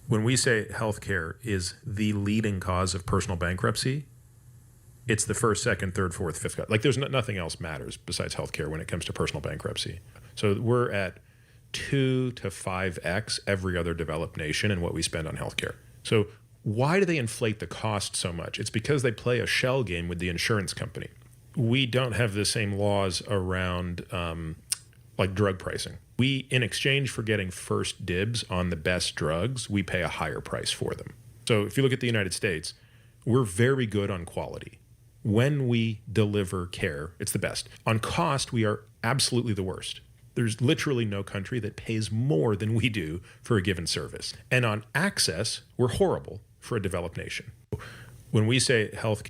When we say healthcare is the leading cause of personal bankruptcy, it's the first, second, third, fourth, fifth. Like there's nothing else matters besides healthcare when it comes to personal bankruptcy. So we're at 2 to 5x every other developed nation in what we spend on healthcare. So why do they inflate the cost so much? It's because they play a shell game with the insurance company. We don't have the same laws around like drug pricing. We, in exchange for getting first dibs on the best drugs, we pay a higher price for them. So if you look at the United States, we're very good on quality. When we deliver care, it's the best. On cost, we are absolutely the worst. There's literally no country that pays more than we do for a given service. And on access, we're horrible for a developed nation. When we say health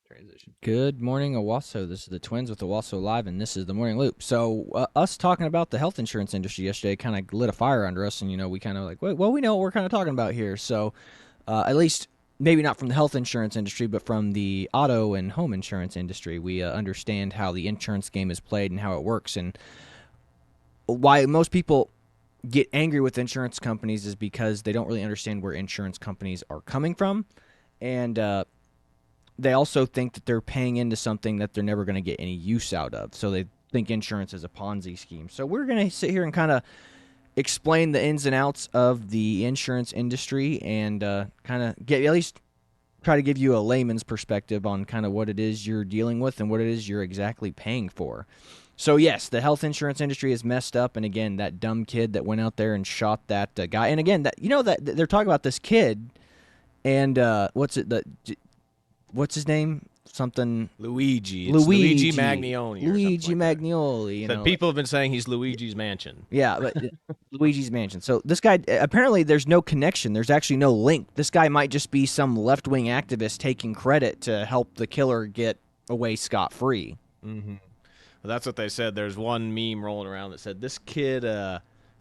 transition. Good morning, Owasso. This is the Twins with Owasso Live, and this is the Morning Loop. So us talking about the health insurance industry yesterday kind of lit a fire under us, and, we kind of like, well, we know what we're kind of talking about here. So at least maybe not from the health insurance industry, but from the auto and home insurance industry, we understand how the insurance game is played and how it works. And why most people get angry with insurance companies is because they don't really understand where insurance companies are coming from. And they also think that they're paying into something that they're never going to get any use out of. So they think insurance is a Ponzi scheme. So we're going to sit here and kind of explain the ins and outs of the insurance industry and kind of get at least try to give you a layman's perspective on kind of what it is you're dealing with and what it is you're exactly paying for. So yes, the health insurance industry is messed up, and again, that dumb kid that went out there and shot that guy, and again, that that they're talking about this kid, and what's his name? Something Luigi. It's Luigi Mangione. Luigi like Mangione. people have been saying he's Luigi's Mansion. Yeah, but Luigi's Mansion. So this guy, apparently there's no connection. There's actually no link. This guy might just be some left-wing activist taking credit to help the killer get away scot-free. Mm-hmm. Well, that's what they said. There's one meme rolling around that said, this kid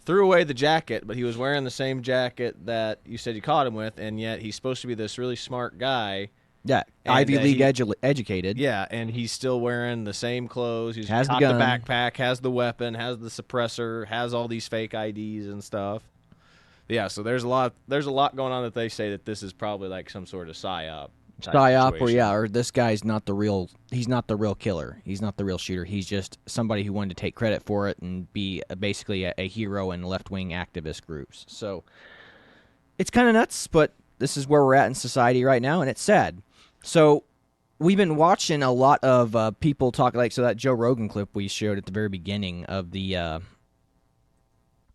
threw away the jacket, but he was wearing the same jacket that you said you caught him with, and yet he's supposed to be this really smart guy. Yeah, Ivy League educated. Yeah, and he's still wearing the same clothes. He's has got the backpack, has the weapon, has the suppressor, has all these fake IDs and stuff. Yeah, so there's a lot going on that they say that this is probably like some sort of psyop. Or this guy's not the real. He's not the real killer. He's not the real shooter. He's just somebody who wanted to take credit for it and be basically a hero in left-wing activist groups. So it's kind of nuts, but this is where we're at in society right now, and it's sad. So we've been watching a lot of people talk so that Joe Rogan clip we showed at the very beginning of the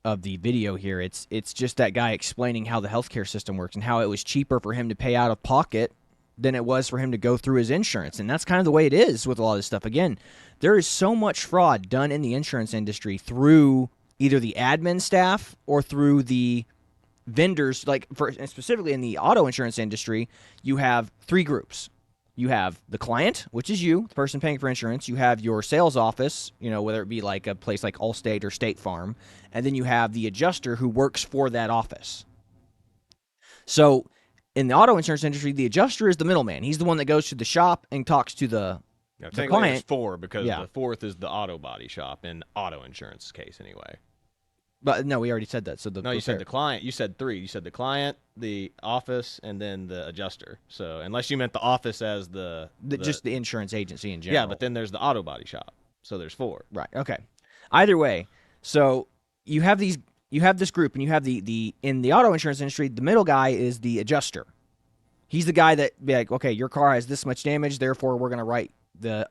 video here. It's just that guy explaining how the healthcare system works and how it was cheaper for him to pay out of pocket than it was for him to go through his insurance. And that's kind of the way it is with a lot of this stuff. Again, there is so much fraud done in the insurance industry through either the admin staff or through the vendors. And specifically in the auto insurance industry, you have three groups. You have the client, which is you, the person paying for insurance. You have your sales office, whether it be like a place like Allstate or State Farm. And then you have the adjuster who works for that office. So in the auto insurance industry, the adjuster is the middleman. He's the one that goes to the shop and talks to the client. There's four because the fourth is the auto body shop in auto insurance case anyway. But no, we already said that. So you said the client. You said three. You said the client, the office, and then the adjuster. So unless you meant the office as just the insurance agency in general. Yeah, but then there's the auto body shop. So there's four. Right. Okay. Either way, so you have this group, and you have the in the auto insurance industry, the middle guy is the adjuster. He's the guy that be like, okay, your car has this much damage, therefore we're going to write the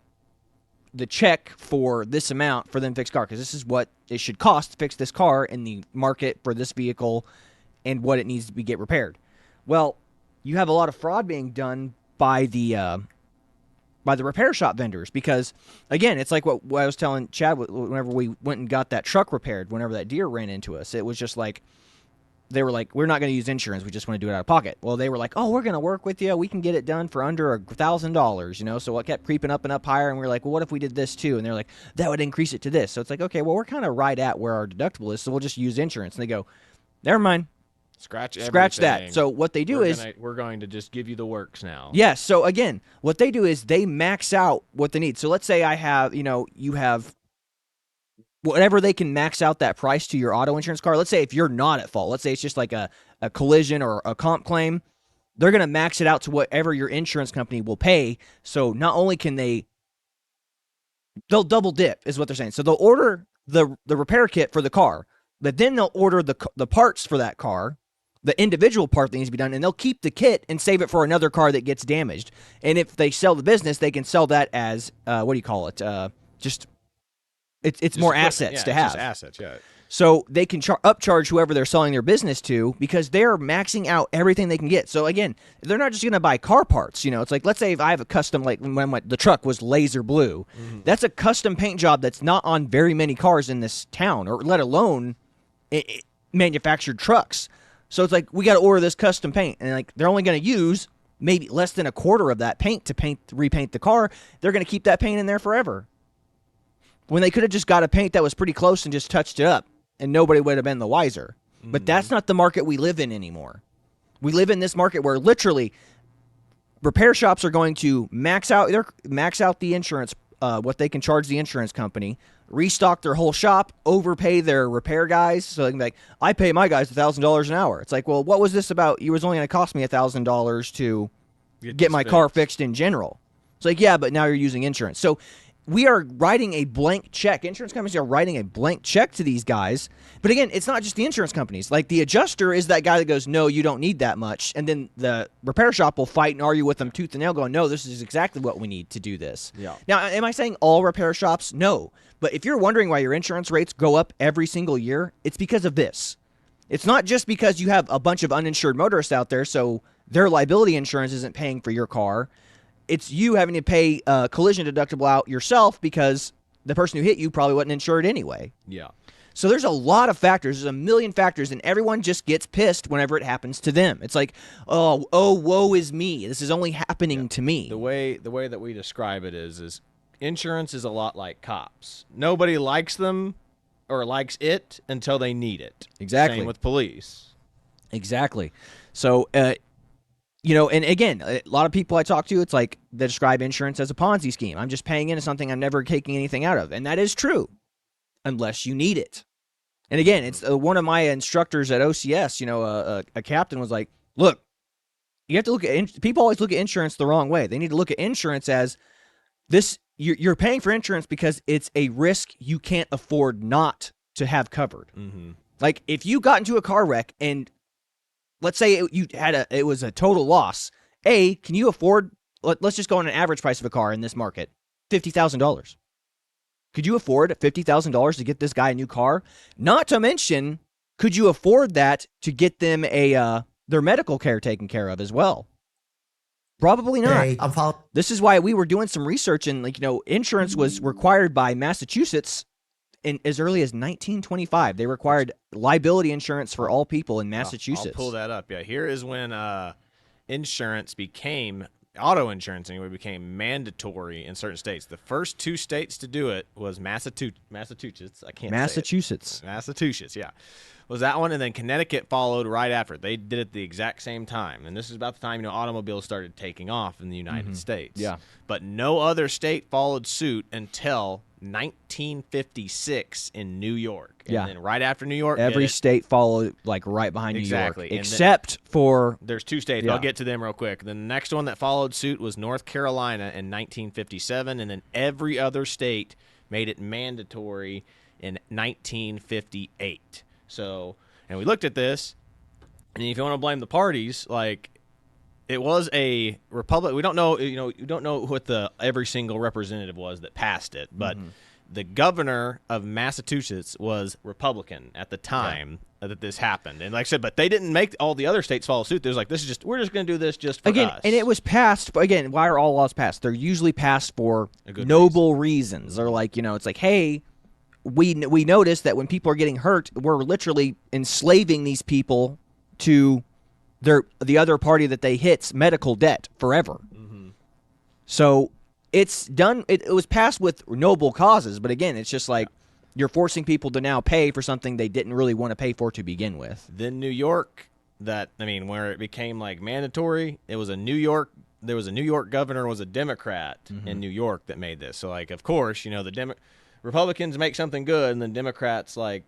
check for this amount for them to fix car, because this is what it should cost to fix this car in the market for this vehicle and what it needs to get repaired. Well, you have a lot of fraud being done by the repair shop vendors, because again, it's like what I was telling Chad whenever we went and got that truck repaired, whenever that deer ran into us. It was just like they were like, we're not going to use insurance, we just want to do it out of pocket. Well, they were like, oh, we're going to work with you, we can get it done for under $1,000, so it kept creeping up and up higher, and we were like, well, what if we did this too? And they're like, that would increase it to this. So it's like, okay, well, we're kind of right at where our deductible is, so we'll just use insurance. And they go, never mind, scratch that. So what they do we're going to just give you the works now. Yes. So again, what they do is they max out what they need. So let's say I have, you have whatever they can max out that price to your auto insurance car. Let's say if you're not at fault, let's say it's just like a collision or a comp claim, they're going to max it out to whatever your insurance company will pay. So not only can they'll double dip is what they're saying. So they'll order the repair kit for the car, but then they'll order the parts for that car, the individual part that needs to be done, and they'll keep the kit and save it for another car that gets damaged. And if they sell the business, they can sell that as, what do you call it? It's more assets to have. Just assets, yeah. So they can upcharge whoever they're selling their business to because they're maxing out everything they can get. So again, they're not just going to buy car parts. It's like, let's say if I have a custom, like when the truck was laser blue, that's a custom paint job that's not on very many cars in this town, or let alone manufactured trucks. So it's like, we got to order this custom paint, and like they're only going to use maybe less than a quarter of that paint to repaint the car. They're going to keep that paint in there forever, when they could have just got a paint that was pretty close and just touched it up, and nobody would have been the wiser. But that's not the market we live in anymore. We live in this market where literally repair shops are going to max out the insurance, what they can charge the insurance company, restock their whole shop, overpay their repair guys. So they can be like, I pay my guys $1,000 an hour. It's like, well, what was this about? It was only going to cost me $1,000 to get my car fixed in general. It's like, yeah, but now you're using insurance. So we are writing a blank check. Insurance companies are writing a blank check to these guys. But again, it's not just the insurance companies. Like the adjuster is that guy that goes, no, you don't need that much. And then the repair shop will fight and argue with them tooth and nail going, no, this is exactly what we need to do this. Yeah. Now, am I saying all repair shops? No. But if you're wondering why your insurance rates go up every single year, it's because of this. It's not just because you have a bunch of uninsured motorists out there, so their liability insurance isn't paying for your car. It's you having to pay a collision deductible out yourself because the person who hit you probably wasn't insured anyway. Yeah. So there's a lot of factors. There's a million factors, and everyone just gets pissed whenever it happens to them. It's like, oh, woe is me. This is only happening to me. The way that we describe it is insurance is a lot like cops. Nobody likes them or likes it until they need it. Exactly. Same with police. Exactly. So, and again, a lot of people I talk to, it's like they describe insurance as a Ponzi scheme. I'm just paying into something I'm never taking anything out of. And that is true, unless you need it. And again, it's one of my instructors at OCS, a captain was like, look, you have to look at, people always look at insurance the wrong way. They need to look at insurance as this, you're paying for insurance because it's a risk you can't afford not to have covered. Mm-hmm. Like if you got into a car wreck and let's say it was a total loss. Can you afford, let's just go on an average price of a car in this market, $50,000. Could you afford $50,000 to get this guy a new car? Not to mention, could you afford that to get them their medical care taken care of as well? Probably not. Hey, This is why we were doing some research, and insurance was required by Massachusetts in as early as 1925. They required liability insurance for all people in Massachusetts. I'll pull that up. Yeah, here is when auto insurance anyway, became mandatory in certain states. The first two states to do it was Massachusetts. I can't Massachusetts. say it. Massachusetts, yeah. Was that one, and then Connecticut followed right after. They did it the exact same time, and this is about the time automobiles started taking off in the United States. Yeah. But no other state followed suit until 1956 in New York. And then right after New York, every state followed right behind exactly. New York, except for there's two states. Yeah. I'll get to them real quick. The next one that followed suit was North Carolina in 1957, and then every other state made it mandatory in 1958. So, and we looked at this, and if you want to blame the parties, it was a republic. We don't know, you don't know what every single representative was that passed it, but the governor of Massachusetts was Republican at the time that this happened. And like I said, but they didn't make all the other states follow suit. There's we're just going to do this just for us. And it was passed, again, why are all laws passed? They're usually passed for noble reasons. They're it's like, hey, we noticed that when people are getting hurt, we're literally enslaving these people to the other party that they hit's medical debt forever. So it's done. It was passed with noble causes, but again, it's just you're forcing people to now pay for something they didn't really want to pay for to begin with. Then New York, where it became mandatory, it was a New York. There was a New York governor was a Democrat in New York that made this. So of course, Republicans make something good, and then Democrats like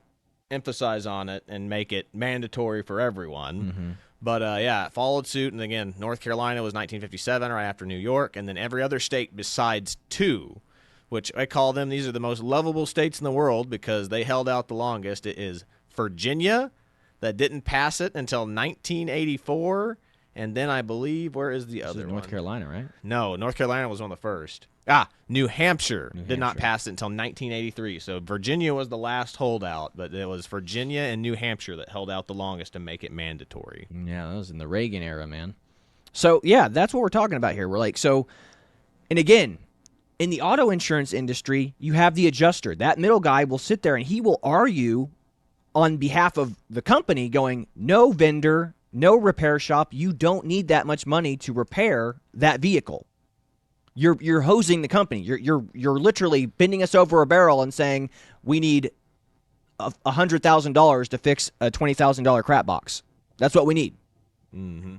emphasize on it and make it mandatory for everyone. Mm-hmm. But yeah, it followed suit, and again, North Carolina was 1957, right after New York, and then every other state besides 2, which I call them, these are the most lovable states in the world because they held out the longest. It is Virginia, that didn't pass it until 1984, and then I believe, where is the other one? North Carolina, right? No, North Carolina was one of the first. New Hampshire did not pass it until 1983. So Virginia was the last holdout, but it was Virginia and New Hampshire that held out the longest to make it mandatory. Yeah, that was in the Reagan era, man. So, yeah, that's what we're talking about here. We're like, so, and again, in the auto insurance industry, you have the adjuster. That middle guy will sit there and he will argue on behalf of the company going, no vendor, no repair shop, you don't need that much money to repair that vehicle. You're hosing the company. You're literally bending us over a barrel and saying we need $100,000 to fix a $20,000 crap box. That's what we need. Mm-hmm.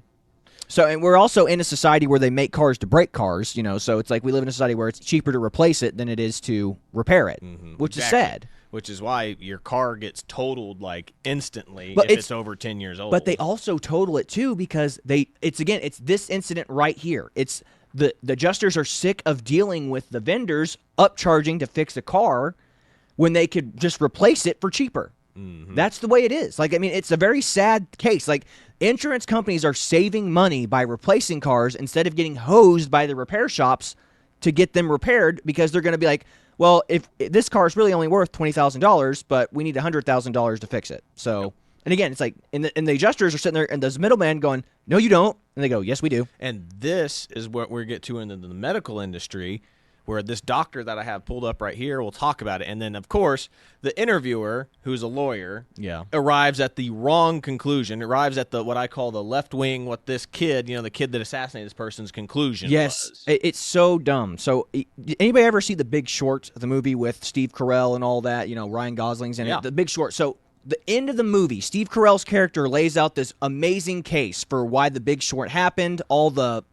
So, and we're also in a society where they make cars to break cars, so it's like we live in a society where it's cheaper to replace it than it is to repair it, which is sad. Which is why your car gets totaled like instantly But if it's over 10 years old. But they also total it too because it's this incident right here. It's the adjusters are sick of dealing with the vendors upcharging to fix a car when they could just replace it for cheaper. Mm-hmm. That's the way it is. Like, I mean, it's a very sad case. Like, insurance companies are saving money by replacing cars instead of getting hosed by the repair shops to get them repaired because they're going to be like, well, if this car is really only worth $20,000, but we need $100,000 to fix it. So, and again, it's like, and the adjusters are sitting there, and there's a middleman going, no, you don't. And they go, yes, we do. And this is what we get to in the medical industry, where this doctor that I have pulled up right here will talk about it. And then, of course, the interviewer, who's a lawyer, arrives at the wrong conclusion, arrives at what I call the left wing, what this kid, the kid that assassinated this person's conclusion was. It's so dumb. So anybody ever see The Big Short, the movie with Steve Carell and all that, Ryan Gosling's in it? The Big Short. So the end of the movie, Steve Carell's character lays out this amazing case for why The Big Short happened, all the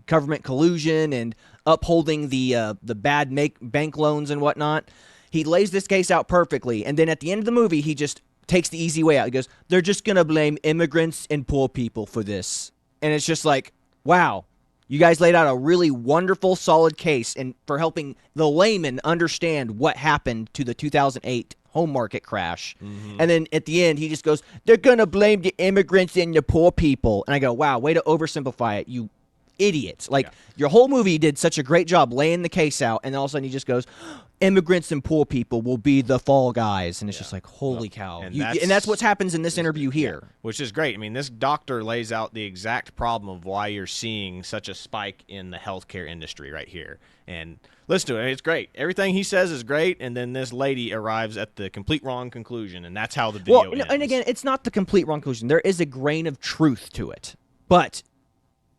government collusion and upholding the bad bank loans and whatnot. He lays this case out perfectly, and then at the end of the movie, he just takes the easy way out. He goes, they're just going to blame immigrants and poor people for this. And it's just like, wow, you guys laid out a really wonderful, solid case and for helping the layman understand what happened to the 2008 home market crash. Mm-hmm. And then at the end, he just goes, they're going to blame the immigrants and the poor people. And I go, wow, way to oversimplify it, you idiot. Like, your whole movie did such a great job laying the case out, and then all of a sudden he just goes, immigrants and poor people will be the fall guys. And it's just like, holy cow. And that's what happens in this interview here. Which is great. I mean, this doctor lays out the exact problem of why you're seeing such a spike in the healthcare industry right here. And listen to it. It's great. Everything he says is great, and then this lady arrives at the complete wrong conclusion, and that's how the video ends. And again, it's not the complete wrong conclusion. There is a grain of truth to it. But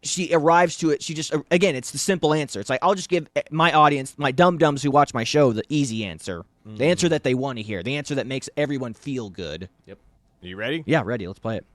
she arrives to it. She just, again, it's the simple answer. It's like, I'll just give my audience, my dum-dums who watch my show, the easy answer. Mm-hmm. The answer that they want to hear. The answer that makes everyone feel good. Yep. Are you ready? Yeah, ready. Let's play it.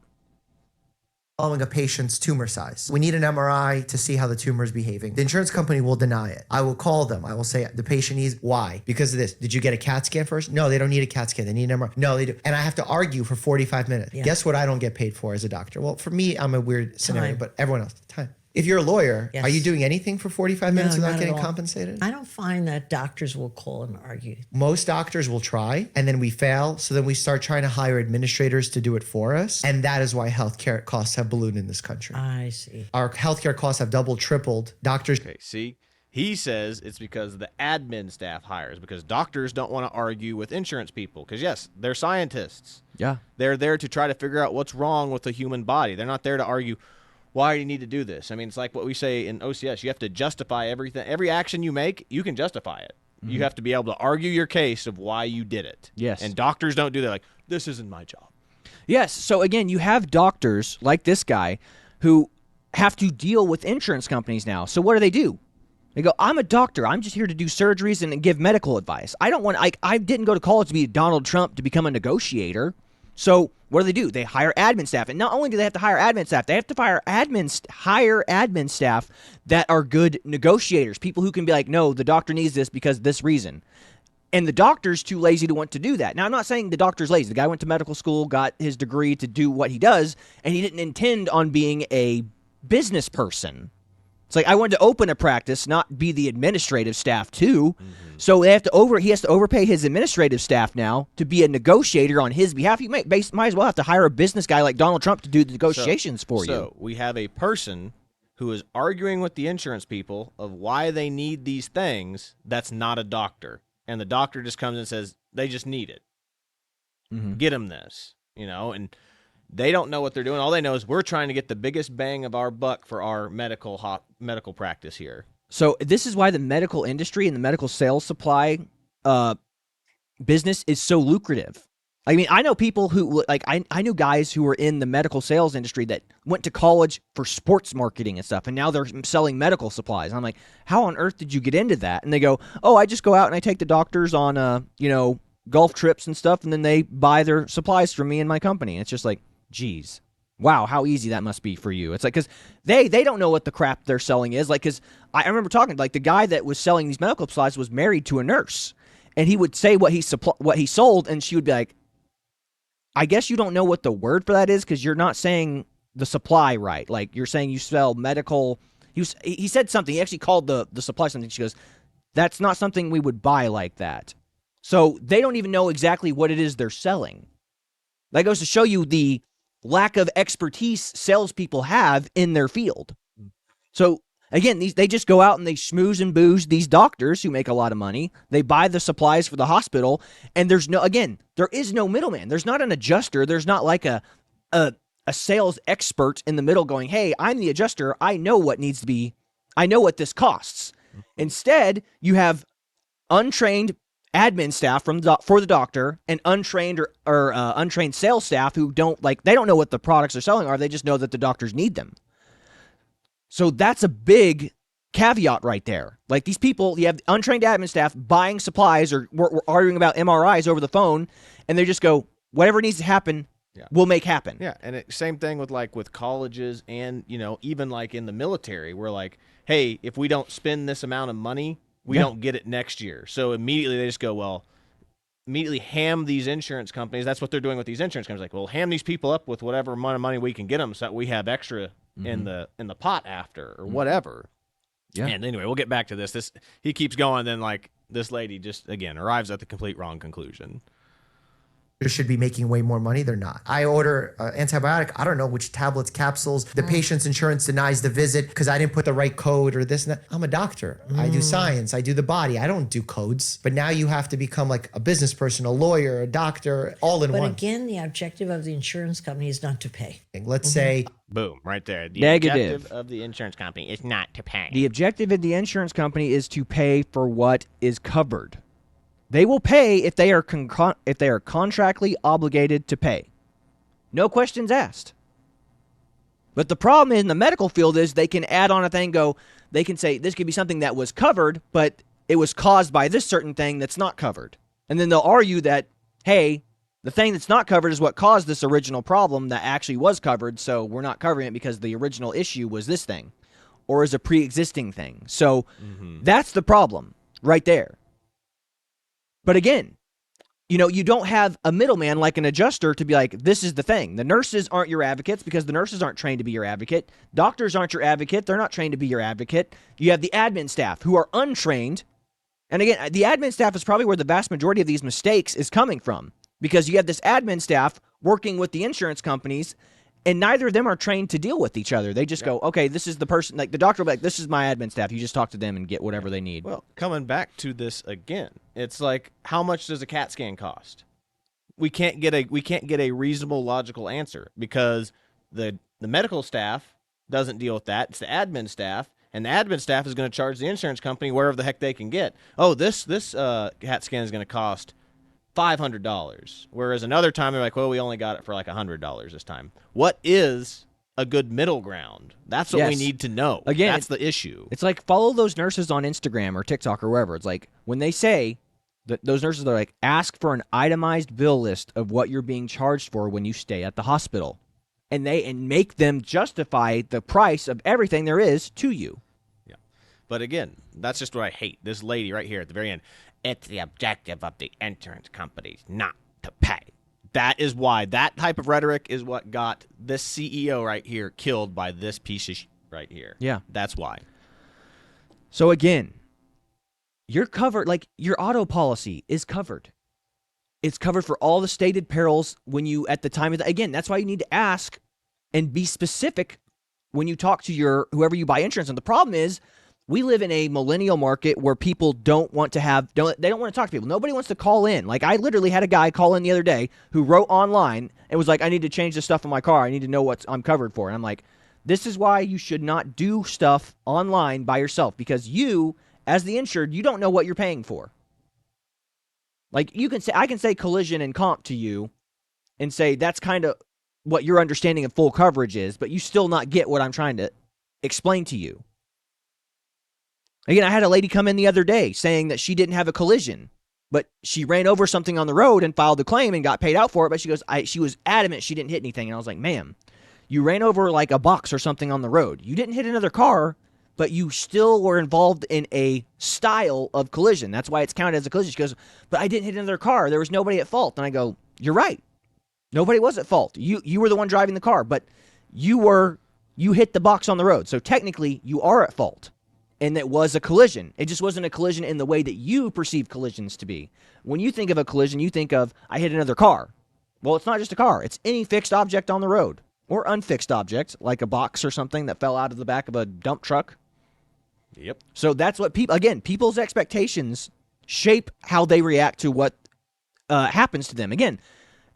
Following a patient's tumor size. We need an MRI to see how the tumor is behaving. The insurance company will deny it. I will call them. I will say, the patient needs, why? Because of this. Did you get a CAT scan first? No, they don't need a CAT scan. They need an MRI. No, they do. And I have to argue for 45 minutes. Yeah. Guess what I don't get paid for as a doctor? Well, for me, I'm a weird scenario, but everyone else, time. If you're a lawyer, are you doing anything for 45 minutes without getting compensated? I don't find that doctors will call and argue. Most doctors will try, and then we fail. So then we start trying to hire administrators to do it for us. And that is why healthcare costs have ballooned in this country. I see. Our healthcare costs have doubled, tripled. Doctors. Okay, see? He says it's because the admin staff hires, because doctors don't want to argue with insurance people. Because, yes, they're scientists. Yeah. They're there to try to figure out what's wrong with the human body. They're not there to argue, why do you need to do this? I mean, it's like what we say in OCS. You have to justify everything. Every action you make, you can justify it. Mm-hmm. You have to be able to argue your case of why you did it. Yes. And doctors don't do that. Like, this isn't my job. Yes. So, again, you have doctors like this guy who have to deal with insurance companies now. So what do? They go, I'm a doctor. I'm just here to do surgeries and give medical advice. I didn't go to college to be Donald Trump to become a negotiator. So what do? They hire admin staff. And not only do they have to hire admin staff, they have to hire admin staff that are good negotiators, people who can be like, no, the doctor needs this because of this reason. And the doctor's too lazy to want to do that. Now, I'm not saying the doctor's lazy. The guy went to medical school, got his degree to do what he does, and he didn't intend on being a business person. It's like, I wanted to open a practice, not be the administrative staff too. So he has to overpay his administrative staff now to be a negotiator on his behalf. You might as well have to hire a business guy like Donald Trump to do the negotiations for you. So we have a person who is arguing with the insurance people of why they need these things that's not a doctor. And the doctor just comes and says, they just need it. Get them this, and they don't know what they're doing. All they know is we're trying to get the biggest bang of our buck for our medical practice here. So this is why the medical industry and the medical sales supply business is so lucrative. I mean, I know people who, like, I knew guys who were in the medical sales industry that went to college for sports marketing and stuff, and now they're selling medical supplies. And I'm like, how on earth did you get into that? And they go, oh, I just go out and I take the doctors on, golf trips and stuff, and then they buy their supplies from me and my company. And it's just like, geez, wow, how easy that must be for you. It's like, because they don't know what the crap they're selling is. Like, because I remember talking, like, the guy that was selling these medical supplies was married to a nurse, and he would say what he sold, and she would be like, I guess you don't know what the word for that is because you're not saying the supply right. Like, you're saying you sell medical. He said something. He actually called the supply something. She goes, that's not something we would buy like that. So they don't even know exactly what it is they're selling. That goes to show you the lack of expertise salespeople have in their field. So again, they just go out and they schmooze and booze these doctors who make a lot of money. They buy the supplies for the hospital, and there is no middleman. There's not an adjuster. There's not like a sales expert in the middle going, hey, I'm the adjuster. I know what needs to be. I know what this costs. Instead, you have untrained admin staff for the doctor and untrained or untrained sales staff who don't know what the products they're selling are. They just know that the doctors need them. So that's a big caveat right there. Like, these people, you have untrained admin staff buying supplies or we're arguing about MRIs over the phone, and they just go, whatever needs to happen, we'll make happen. Yeah, and same thing with colleges and, even like in the military, where like, hey, if we don't spend this amount of money, we don't get it next year. So immediately they just go, immediately ham these insurance companies. That's what they're doing with these insurance companies. Like, well, ham these people up with whatever amount of money we can get them so that we have extra in the pot after or whatever. Yeah. And anyway, we'll get back to this. He keeps going. Then like this lady just again arrives at the complete wrong conclusion. Should be making way more money. They're not. I order antibiotic. I don't know which tablets, capsules. The patient's insurance denies the visit because I didn't put the right code or this and that. I'm a doctor. I do science. I do the body. I don't do codes. But now you have to become like a business person, a lawyer, a doctor, all in one. But again, the objective of the insurance company is not to pay. Let's say, boom, right there. The Negative. objective of the insurance company is not to pay. The objective of the insurance company is to pay for what is covered. They will pay if they are contractually obligated to pay. No questions asked. But the problem in the medical field is they can add on a thing, they can say this could be something that was covered, but it was caused by this certain thing that's not covered. And then they'll argue that, hey, the thing that's not covered is what caused this original problem that actually was covered, so we're not covering it because the original issue was this thing or is a pre-existing thing. So that's the problem right there. But again, you don't have a middleman like an adjuster to be like, this is the thing. The nurses aren't your advocates because the nurses aren't trained to be your advocate. Doctors aren't your advocate. They're not trained to be your advocate. You have the admin staff who are untrained. And again, the admin staff is probably where the vast majority of these mistakes is coming from because you have this admin staff working with the insurance companies and neither of them are trained to deal with each other. They just go, okay, this is the person, like the doctor will be like, this is my admin staff. You just talk to them and get whatever they need. Well, coming back to this again, it's like, how much does a CAT scan cost? We can't get a reasonable, logical answer because the medical staff doesn't deal with that. It's the admin staff, and the admin staff is going to charge the insurance company wherever the heck they can get. Oh, this CAT scan is going to cost $500, whereas another time they're like, well, we only got it for like $100 this time. What is a good middle ground? That's what we need to know. Again, that's the issue. It's like, follow those nurses on Instagram or TikTok or wherever. It's like when they say that those nurses are like, ask for an itemized bill list of what you're being charged for when you stay at the hospital, and make them justify the price of everything there is to you. Yeah, but again, that's just what I hate. This lady right here at the very end. it's the objective of the insurance companies not to pay. That is why that type of rhetoric is what got this CEO right here killed by this piece of right here. Yeah. That's why. So again, you're covered, like your auto policy is covered. It's covered for all the stated perils when you, at the time of the, again, that's why you need to ask and be specific when you talk to your, whoever you buy insurance. And the problem is we live in a millennial market where people don't want to they don't want to talk to people. Nobody wants to call in. Like I literally had a guy call in the other day who wrote online and was like, I need to change the stuff in my car. I need to know what I'm covered for. And I'm like, this is why you should not do stuff online by yourself, because you, as the insured, you don't know what you're paying for. Like you can say, I can say collision and comp to you and say that's kind of what your understanding of full coverage is, but you still not get what I'm trying to explain to you. Again, I had a lady come in the other day saying that she didn't have a collision, but she ran over something on the road and filed the claim and got paid out for it. But she goes, she was adamant she didn't hit anything. And I was like, ma'am, you ran over like a box or something on the road. You didn't hit another car, but you still were involved in a style of collision. That's why it's counted as a collision. She goes, but I didn't hit another car. There was nobody at fault. And I go, you're right. Nobody was at fault. You were the one driving the car, but you hit the box on the road. So technically you are at fault. And it was a collision. It just wasn't a collision in the way that you perceive collisions to be. When you think of a collision, you think of, I hit another car. Well, it's not just a car. It's any fixed object on the road or unfixed object, like a box or something that fell out of the back of a dump truck. Yep. So that's what people's expectations shape how they react to what happens to them. Again,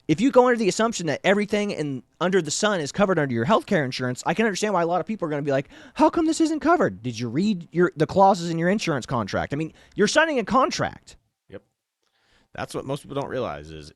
if you go under the assumption that everything under the sun is covered under your healthcare insurance, I can understand why a lot of people are going to be like, how come this isn't covered? Did you read the clauses in your insurance contract? I mean, you're signing a contract. Yep. That's what most people don't realize is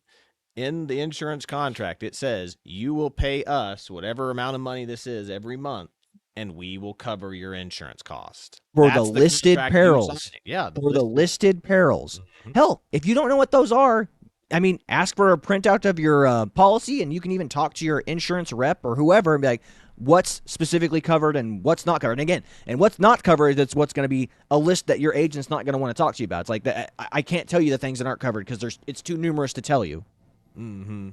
in the insurance contract, it says you will pay us whatever amount of money this is every month, and we will cover your insurance cost. For That's the listed contract you're perils. signing. Yeah. For the listed perils. Hell, if you don't know what those are, I mean, ask for a printout of your policy, and you can even talk to your insurance rep or whoever and be like, what's specifically covered and what's not covered. And again, and what's not covered, that's what's going to be a list that your agent's not going to want to talk to you about. It's like, I can't tell you the things that aren't covered because it's too numerous to tell you. Mm-hmm.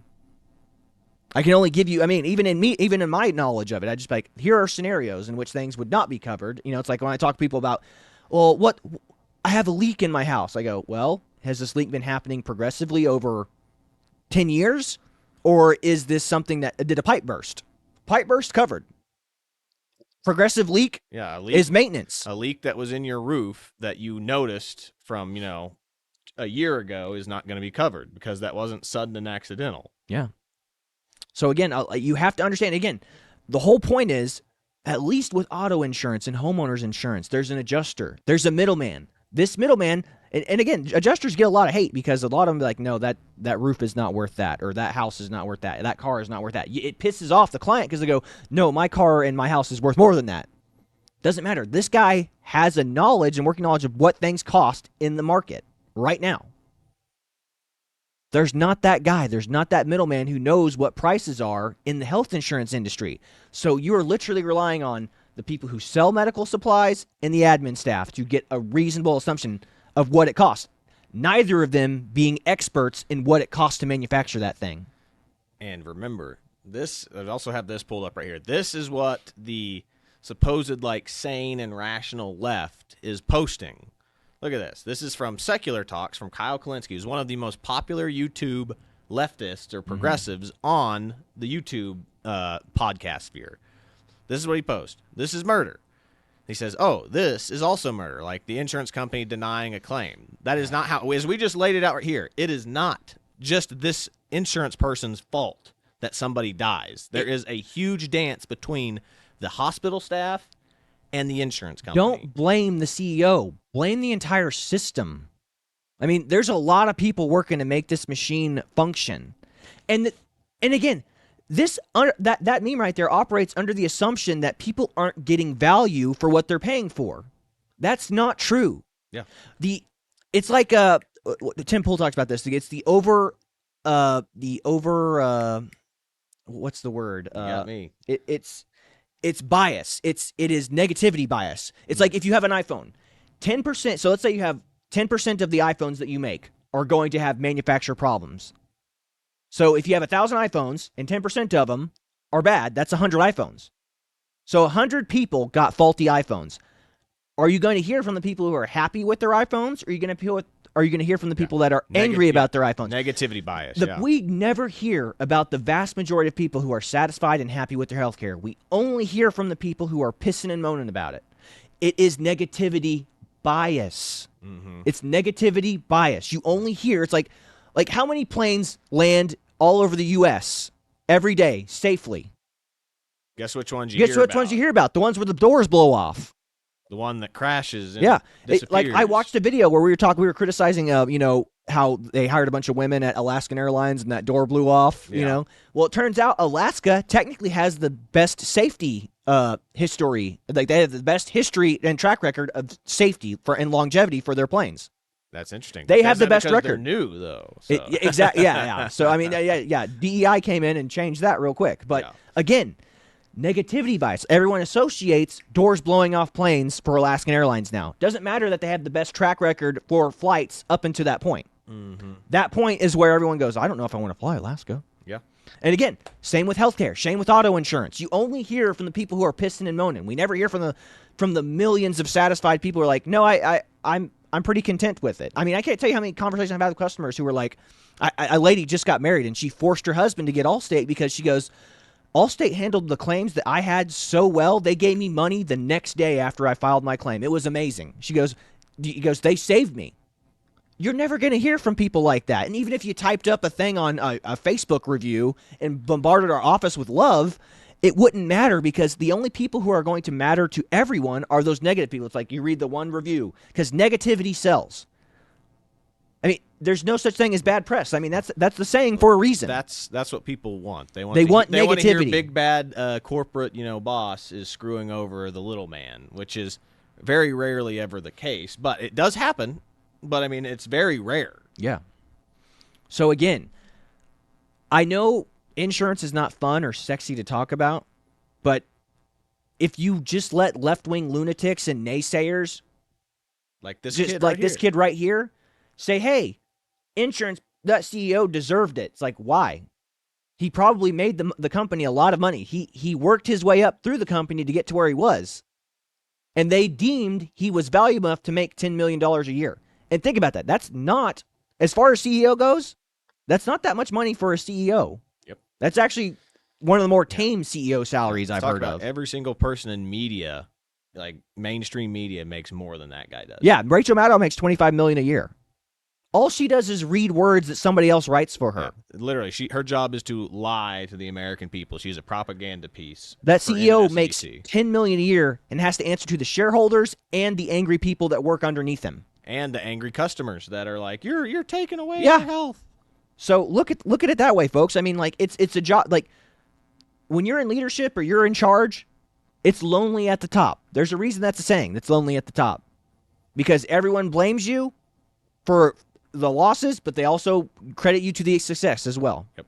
I can only give you, I mean, even in my knowledge of it, I just like, here are scenarios in which things would not be covered. You know, it's like when I talk to people about, well, I have a leak in my house. I go, well, has this leak been happening progressively over 10 years? Or is this something that did a pipe burst? Pipe burst covered. Progressive leak, Yeah, a leak is maintenance. A leak that was in your roof that you noticed from, a year ago is not going to be covered because that wasn't sudden and accidental. Yeah. So again, you have to understand, again, the whole point is, at least with auto insurance and homeowners insurance, there's an adjuster. There's a middleman. This middleman, and again, adjusters get a lot of hate because a lot of them be like, no, that roof is not worth that, or that house is not worth that, that car is not worth that. It pisses off the client because they go, no, my car and my house is worth more than that. Doesn't matter. This guy has a knowledge and working knowledge of what things cost in the market right now. There's not that guy. There's not that middleman who knows what prices are in the health insurance industry. So you are literally relying on the people who sell medical supplies and the admin staff to get a reasonable assumption of what it costs. Neither of them being experts in what it costs to manufacture that thing. And remember, I also have this pulled up right here. This is what the supposed sane and rational left is posting. Look at this. This is from Secular Talks from Kyle Kalinske, who's one of the most popular YouTube leftists or progressives on the YouTube podcast sphere. This is what he posts. This is murder. He says, oh, this is also murder, like the insurance company denying a claim. That is not how, as we just laid it out right here, it is not just this insurance person's fault that somebody dies. There is a huge dance between the hospital staff and the insurance company. Don't blame the CEO. Blame the entire system. I mean, there's a lot of people working to make this machine function. And again, that meme right there operates under the assumption that people aren't getting value for what they're paying for. That's not true. Yeah. It's like Tim Pool talks about this. It's the over what's the word? You got me. It's bias. It is negativity bias. It's like if you have an iPhone, 10%. So let's say you have 10% of the iPhones that you make are going to have manufacturer problems. So if you have 1,000 iPhones and 10% of them are bad, that's 100 iPhones. So 100 people got faulty iPhones. Are you going to hear from the people who are happy with their iPhones, or are you going to hear from the people that are angry about their iPhones? Negativity bias. We never hear about the vast majority of people who are satisfied and happy with their healthcare. We only hear from the people who are pissing and moaning about it. It is negativity bias. It's negativity bias. You only hear, it's like how many planes land all over the U.S. every day safely? Guess which ones you Guess hear which about? ones you hear about? The ones where the doors blow off. The one that crashes and Yeah. disappears. I watched a video where we were criticizing, how they hired a bunch of women at Alaskan Airlines and that door blew off, you know? Well, it turns out Alaska technically has the best safety history. Like, they have the best history and track record of safety and longevity for their planes. That's interesting. They have the best because record. They're new, though. So. Exactly. Yeah. So, I mean, DEI came in and changed that real quick. But again, negativity bias. Everyone associates doors blowing off planes for Alaskan Airlines now. Doesn't matter that they have the best track record for flights up until that point. That point is where everyone goes, I don't know if I want to fly Alaska. Yeah. And again, same with healthcare, same with auto insurance. You only hear from the people who are pissing and moaning. We never hear from the millions of satisfied people who are like, no, I'm pretty content with it. I mean, I can't tell you how many conversations I've had with customers who were like, a lady just got married and she forced her husband to get Allstate because she goes, Allstate handled the claims that I had so well, they gave me money the next day after I filed my claim. It was amazing. He goes, they saved me. You're never going to hear from people like that. And even if you typed up a thing on a Facebook review and bombarded our office with love, it wouldn't matter because the only people who are going to matter to everyone are those negative people. It's like you read the one review because negativity sells. I mean, there's no such thing as bad press. I mean, that's the saying for a reason. That's what people want. They want negativity. Want to hear big bad corporate boss is screwing over the little man, which is very rarely ever the case. But it does happen. But I mean, it's very rare. Yeah. So again, I know insurance is not fun or sexy to talk about, but if you just let left-wing lunatics and naysayers like this kid right here say, hey, insurance, that CEO deserved it. It's like, why? He probably made the company a lot of money. He worked his way up through the company to get to where he was. And they deemed he was valuable enough to make $10 million a year. And think about that. That's not, as far as CEO goes, that's not that much money for a CEO. Yep. That's actually one of the more tame CEO salaries I've heard of. Every single person in media, like mainstream media, makes more than that guy does. Yeah, Rachel Maddow makes $25 million a year. All she does is read words that somebody else writes for her. Yeah, literally, her job is to lie to the American people. She's a propaganda piece. That CEO makes $10 million a year and has to answer to the shareholders and the angry people that work underneath him. And the angry customers that are like, you're taking away our health. So look at it that way, folks. I mean, like it's a job. Like when you're in leadership or you're in charge, it's lonely at the top. There's a reason that's a saying. That's lonely at the top, because everyone blames you for the losses, but they also credit you to the success as well. Yep.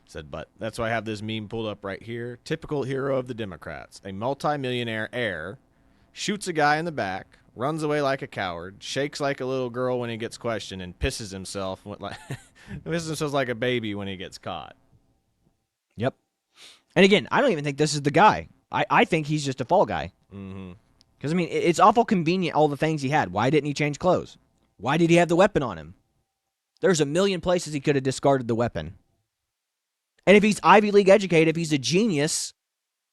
Said, but that's why I have this meme pulled up right here. Typical hero of the Democrats: a multimillionaire heir shoots a guy in the back, runs away like a coward, shakes like a little girl when he gets questioned, and pisses himself like a baby when he gets caught. Yep. And again, I don't even think this is the guy. I think he's just a fall guy. Because, I mean, it's awful convenient, all the things he had. Why didn't he change clothes? Why did he have the weapon on him? There's a million places he could have discarded the weapon. And if he's Ivy League educated, if he's a genius,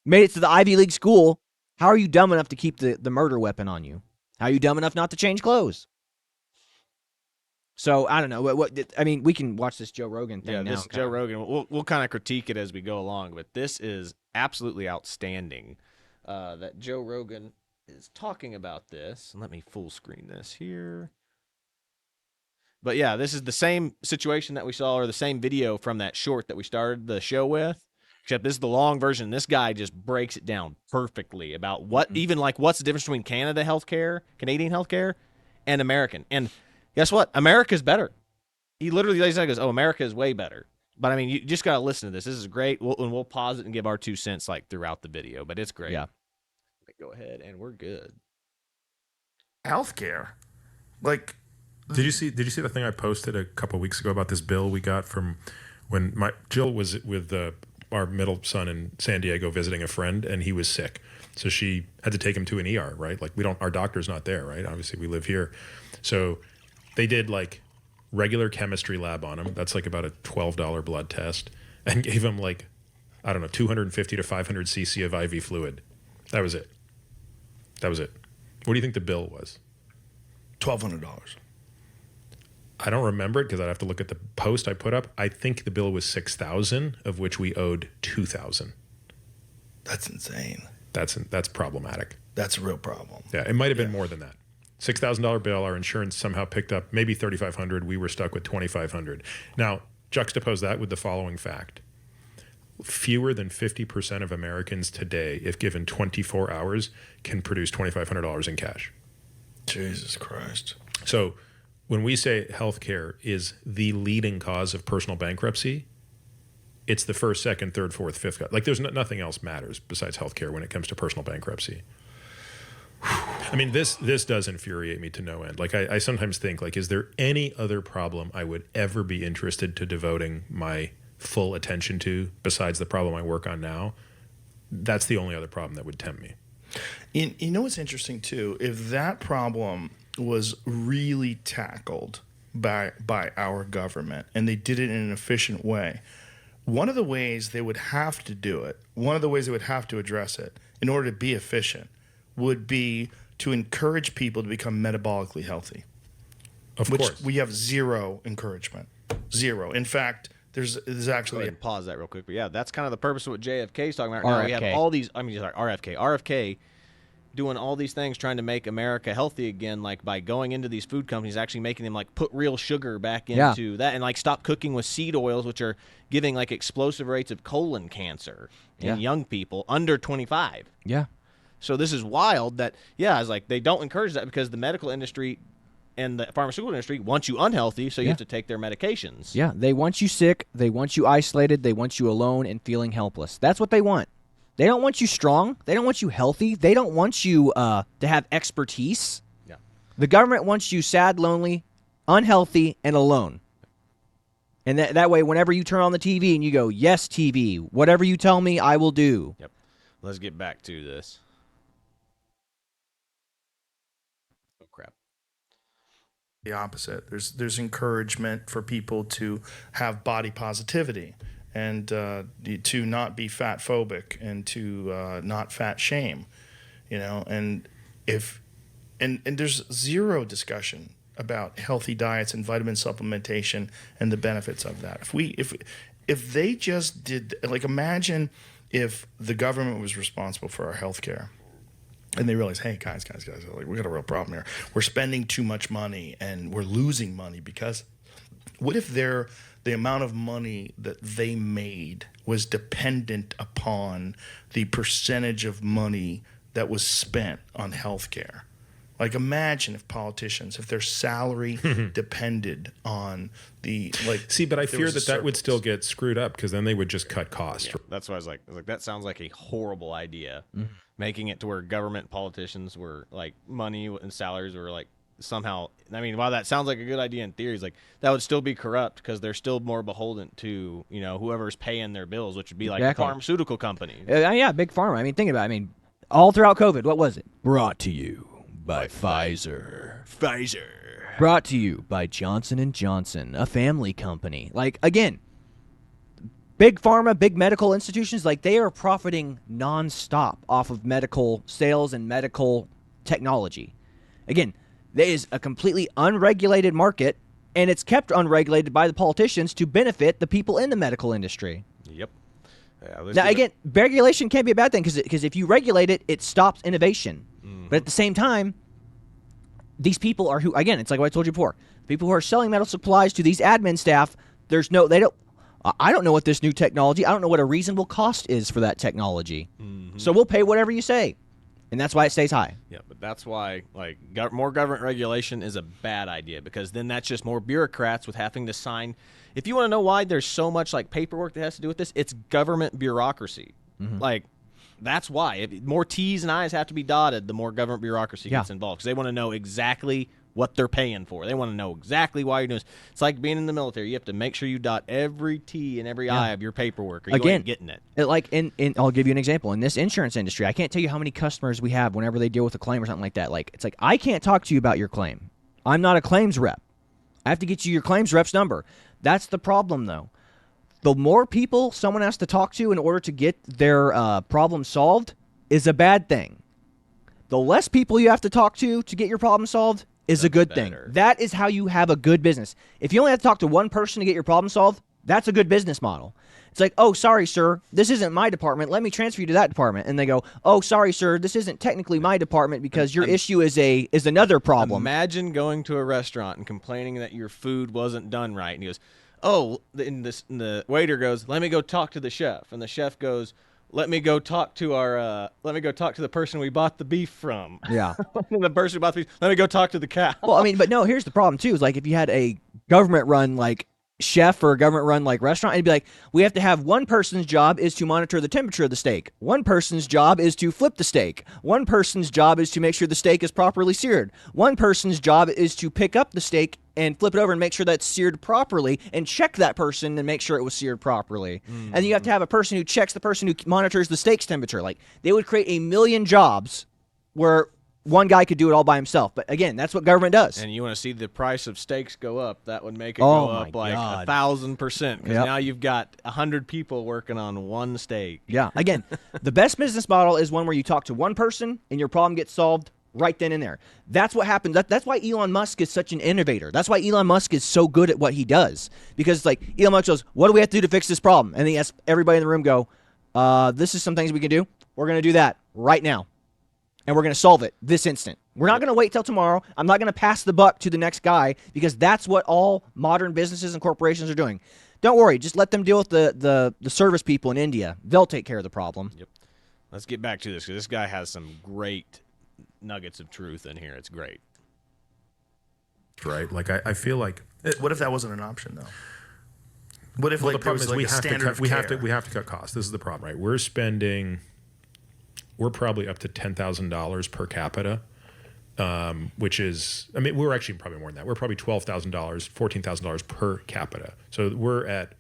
made it to the Ivy League school, how are you dumb enough to keep the murder weapon on you? How are you dumb enough not to change clothes? So, I don't know. I mean, we can watch this Joe Rogan thing now. This Joe Rogan, we'll kind of critique it as we go along, but this is absolutely outstanding that Joe Rogan is talking about this. Let me full screen this here. But yeah, this is the same situation that we saw, or the same video from that short that we started the show with, except this is the long version. This guy just breaks it down perfectly about what's the difference between Canadian healthcare, and American. And guess what? America's better. He literally goes, "Oh, America is way better." But I mean, you just got to listen to this. This is great. We'll pause it and give our 2 cents like throughout the video, but it's great. Yeah. Go ahead, and we're good. Healthcare, like Did you see the thing I posted a couple of weeks ago about this bill we got from when Jill was with our middle son in San Diego visiting a friend, and he was sick, so she had to take him to an ER, right? Like our doctor's not there, right? Obviously we live here, so they did like regular chemistry lab on him. That's like about a $12 blood test, and gave him like, I don't know, 250 to 500 cc of IV fluid. That was it. What do you think the bill was? $1,200. I don't remember it because I'd have to look at the post I put up. I think the bill was $6,000, of which we owed $2,000. That's insane. That's problematic. That's a real problem. Yeah, it might have been more than that. $6,000 bill. Our insurance somehow picked up maybe $3,500. We were stuck with $2,500. Now juxtapose that with the following fact: fewer than 50% of Americans today, if given 24 hours, can produce $2,500 in cash. Jesus Christ. So when we say healthcare is the leading cause of personal bankruptcy, it's the first, second, third, fourth, fifth. Like there's nothing else matters besides healthcare when it comes to personal bankruptcy. I mean, this does infuriate me to no end. Like I sometimes think, like, is there any other problem I would ever be interested to devoting my full attention to besides the problem I work on now? That's the only other problem that would tempt me. You know what's interesting too? If that problem was really tackled by our government and they did it in an efficient way, one of the ways they would have to do it, one of the ways they would have to address it in order to be efficient would be to encourage people to become metabolically healthy. Of which course. we have zero encouragement. Zero. In fact, there's Go ahead actually and pause that real quick. But yeah, that's kind of the purpose of what JFK is talking about. Now we have RFK. all these, RFK doing all these things trying to make America healthy again, like by going into these food companies, actually making them like put real sugar back into that, and like stop cooking with seed oils, which are giving like explosive rates of colon cancer in young people under 25. Yeah. So this is wild that, it's like they don't encourage that because the medical industry and the pharmaceutical industry wants you unhealthy, so you have to take their medications. Yeah, they want you sick, they want you isolated, they want you alone and feeling helpless. That's what they want. They don't want you strong, they don't want you healthy, they don't want you to have expertise. Yeah. The government wants you sad, lonely, unhealthy, and alone. And that way, whenever you turn on the TV and you go, yes, TV, whatever you tell me, I will do. Yep. Let's get back to this. Oh, crap. the opposite. There's encouragement for people to have body positivity and to not be fat phobic and to not fat shame, you know. And there's zero discussion about healthy diets and vitamin supplementation and the benefits of that. If they just did, like, imagine if the government was responsible for our healthcare. And they realize, hey, guys, like, we got a real problem here. We're spending too much money and we're losing money because what if the amount of money that they made was dependent upon the percentage of money that was spent on healthcare? Like, imagine if politicians, if their salary depended on the, like. See, but I there fear was a that would surplus. still get screwed up because then they would just cut costs. Yeah, that's why I was like, that sounds like a horrible idea. Mm-hmm. Making it to where government politicians were like money and salaries were like somehow. I mean, while that sounds like a good idea in theory, like that would still be corrupt because they're still more beholden to, you know, whoever's paying their bills, which would be like Exactly. a pharmaceutical company. Yeah, big pharma. I mean, think about it. I mean, all throughout COVID, what was it? Brought to you by Pfizer. Brought to you by Johnson & Johnson, a family company. Like, again, big pharma, big medical institutions, like, they are profiting nonstop off of medical sales and medical technology. Again, there is a completely unregulated market, and it's kept unregulated by the politicians to benefit the people in the medical industry. Yep. Yeah, Now, again, regulation can't be a bad thing because if you regulate it, it stops innovation. Mm-hmm. But at the same time, these people are who, again, it's like what I told you before. People who are selling medical supplies to these admin staff, I don't know what this new technology, I don't know what a reasonable cost is for that technology. Mm-hmm. So we'll pay whatever you say. And that's why it stays high. Yeah, but that's why, like, more government regulation is a bad idea because then that's just more bureaucrats with having to sign. If you want to know why there's so much, like, paperwork that has to do with this, it's government bureaucracy. Mm-hmm. Like, that's why. If more T's and I's have to be dotted, the more government bureaucracy gets involved because they want to know exactly what they're paying for. They want to know exactly why you're doing this. It's like being in the military. You have to make sure you dot every T and every I of your paperwork, or you ain't getting it. I'll give you an example. In this insurance industry, I can't tell you how many customers we have whenever they deal with a claim or something like that. Like, it's like, I can't talk to you about your claim. I'm not a claims rep. I have to get you your claims rep's number. That's the problem, though. The more people someone has to talk to in order to get their problem solved is a bad thing. The less people you have to talk to get your problem solved is a good thing. That is how you have a good business. If you only have to talk to one person to get your problem solved, that's a good business model. It's like, oh, sorry, sir, this isn't my department. Let me transfer you to that department. And they go, oh, sorry, sir, this isn't technically my department because your issue is another problem. Imagine going to a restaurant and complaining that your food wasn't done right. And he goes, oh, and the waiter goes, let me go talk to the chef. And the chef goes, let me go talk to the person we bought the beef from. Yeah. The person who bought the beef. Let me go talk to the cow. Well, I mean, but no, here's the problem too. Is like if you had a government-run like chef or a government-run like restaurant, it'd be like, we have to have one person's job is to monitor the temperature of the steak. One person's job is to flip the steak. One person's job is to make sure the steak is properly seared. One person's job is to pick up the steak and flip it over and make sure that's seared properly and check that person and make sure it was seared properly. And then you have to have a person who checks the person who monitors the steak's temperature. Like, they would create a million jobs where one guy could do it all by himself. But again, that's what government does. And you want to see the price of steaks go up, that would make it go up like 1,000%. Because now you've got 100 people working on one steak. Yeah. Again, the best business model is one where you talk to one person and your problem gets solved right then and there. That's what happens. That's why Elon Musk is such an innovator. That's why Elon Musk is so good at what he does. Because it's like, Elon Musk goes, what do we have to do to fix this problem? And he has everybody in the room go, this is some things we can do. We're going to do that right now. And we're going to solve it this instant. We're not going to wait till tomorrow. I'm not going to pass the buck to the next guy because that's what all modern businesses and corporations are doing. Don't worry. Just let them deal with the service people in India. They'll take care of the problem. Yep. Let's get back to this because this guy has some great nuggets of truth in here. It's great. Right? Like, I feel like... What if that wasn't an option, though? What if, Well, like, the there problem was is like we a have to standard cut. of We have care? to cut costs. This is the problem, right? We're probably up to $10,000 per capita, which is, I mean, we're actually probably more than that. We're probably $12,000, $14,000 per capita. So we're at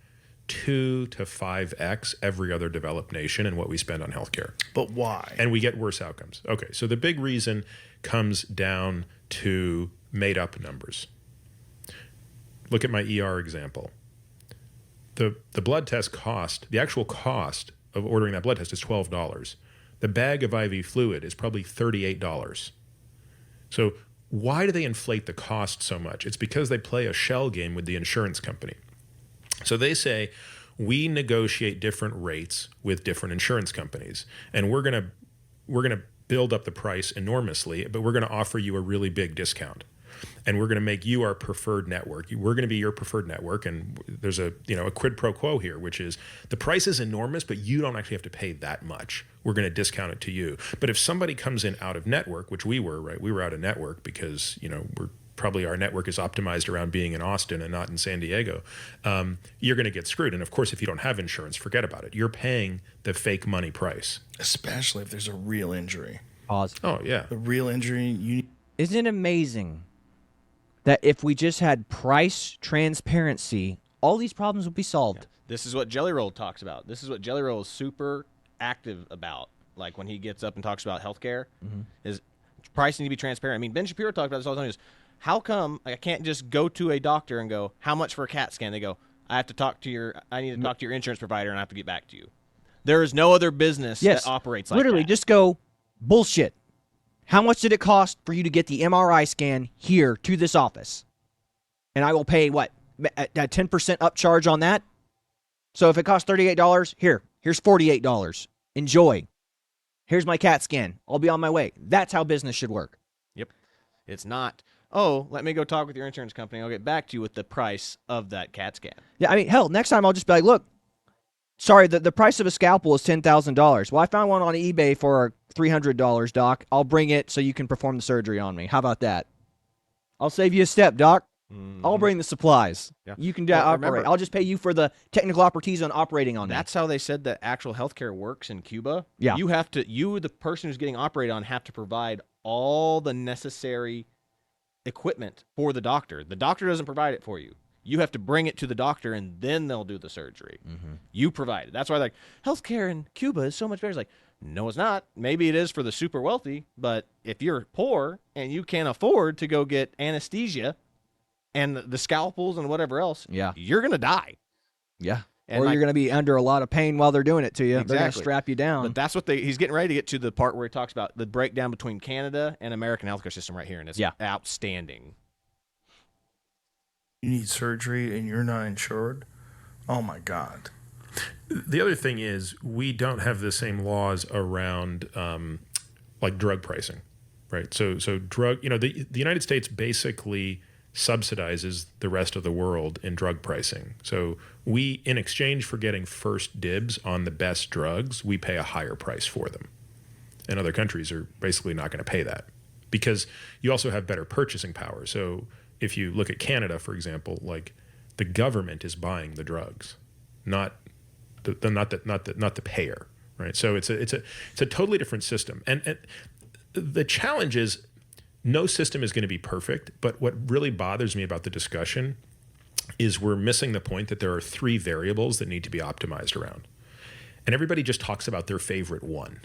2 to 5x every other developed nation in what we spend on healthcare. But why? And we get worse outcomes. Okay, so the big reason comes down to made up numbers. Look at my ER example. The blood test cost, the actual cost of ordering that blood test is $12. The bag of IV fluid is probably $38. So why do they inflate the cost so much? It's because they play a shell game with the insurance company. So they say, we negotiate different rates with different insurance companies, and we're gonna build up the price enormously, but we're gonna offer you a really big discount. And we're going to make you our preferred network. We're going to be your preferred network, and there's a quid pro quo here, which is the price is enormous, but you don't actually have to pay that much. We're going to discount it to you. But if somebody comes in out of network, which we were, right? We were out of network because our network is optimized around being in Austin and not in San Diego. You're going to get screwed. And of course, if you don't have insurance, forget about it. You're paying the fake money price, Especially if there's a real injury. Pause. Oh yeah. The real injury, Isn't it amazing that if we just had price transparency, all these problems would be solved? This is what Jelly Roll talks about. This is what Jelly Roll is super active about. Like when he gets up and talks about healthcare, is price need to be transparent. I mean, Ben Shapiro talked about this all the time. How come I can't just go to a doctor and go, how much for a CAT scan? They go, I need to talk to your insurance provider and I have to get back to you. There is no other business that operates like literally, that. just go, bullshit. How much did it cost for you to get the MRI scan here to this office? And I will pay, what, a 10% upcharge on that? So if it costs $38, here's $48. Enjoy. Here's my CAT scan. I'll be on my way. That's how business should work. Yep. It's not, oh, let me go talk with your insurance company. I'll get back to you with the price of that CAT scan. Yeah, I mean, hell, next time I'll just be like, look, sorry, the price of a scalpel is $10,000. Well, I found one on eBay for $300, Doc. I'll bring it so you can perform the surgery on me. How about that? I'll save you a step, Doc. I'll bring the supplies. Yeah. You can Well, operate. remember- I'll just pay you for the technical expertise on operating on that. That's how they said that actual healthcare works in Cuba. Yeah. You, the person who's getting operated on, have to provide all the necessary equipment for the doctor. The doctor doesn't provide it for you. You have to bring it to the doctor, and then they'll do the surgery. You provide it. That's why, like, healthcare in Cuba is so much better. It's like, no, it's not. Maybe it is for the super wealthy, but if you're poor and you can't afford to go get anesthesia and the scalpels and whatever else, you're going to die. Yeah. And or like, you're going to be under a lot of pain while they're doing it to you. They're going to Exactly. strap you down. But that's what he's getting ready to get to the part where he talks about the breakdown between Canada and American healthcare system right here, and it's outstanding. You need surgery and you're not insured? Oh my God. The other thing is we don't have the same laws around like drug pricing, right? So drug, the United States basically subsidizes the rest of the world in drug pricing. So we, in exchange for getting first dibs on the best drugs, we pay a higher price for them. And other countries are basically not going to pay that because you also have better purchasing power. So if you look at Canada, for example, like the government is buying the drugs, not the payer, right? So it's a totally different system. And the challenge is no system is going to be perfect, but what really bothers me about the discussion is we're missing the point that there are 3 variables that need to be optimized around. And everybody just talks about their favorite one.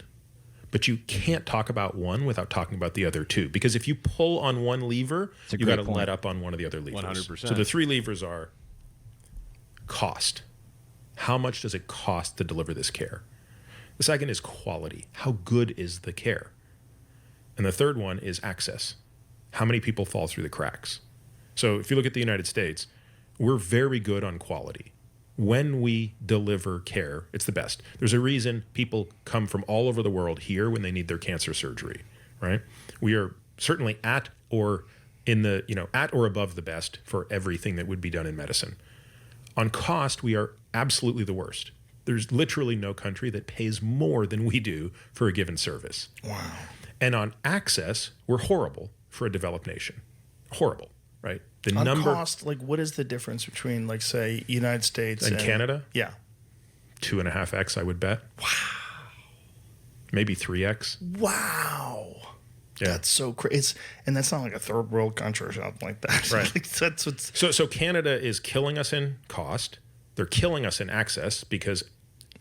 But you can't talk about one without talking about the other 2. Because if you pull on one lever, you got to let up on one of the other levers. 100%. So the 3 levers are cost. How much does it cost to deliver this care? The second is quality. How good is the care? And the third one is access. How many people fall through the cracks? So if you look at the United States, we're very good on quality. When we deliver care, it's the best. There's a reason people come from all over the world here when they need their cancer surgery, right? We are certainly at or above the best for everything that would be done in medicine. On cost, we are absolutely the worst. There's literally no country that pays more than we do for a given service. Wow. And on access, we're horrible for a developed nation. Horrible, right? The On number cost, like what is the difference between, like, say, United States and Canada, Yeah. 2.5x, I would bet. Wow. Maybe 3x. Wow. Yeah. That's so crazy. And that's not like a third world country or something like that. Right. Like, that's what's. So Canada is killing us in cost. They're killing us in access because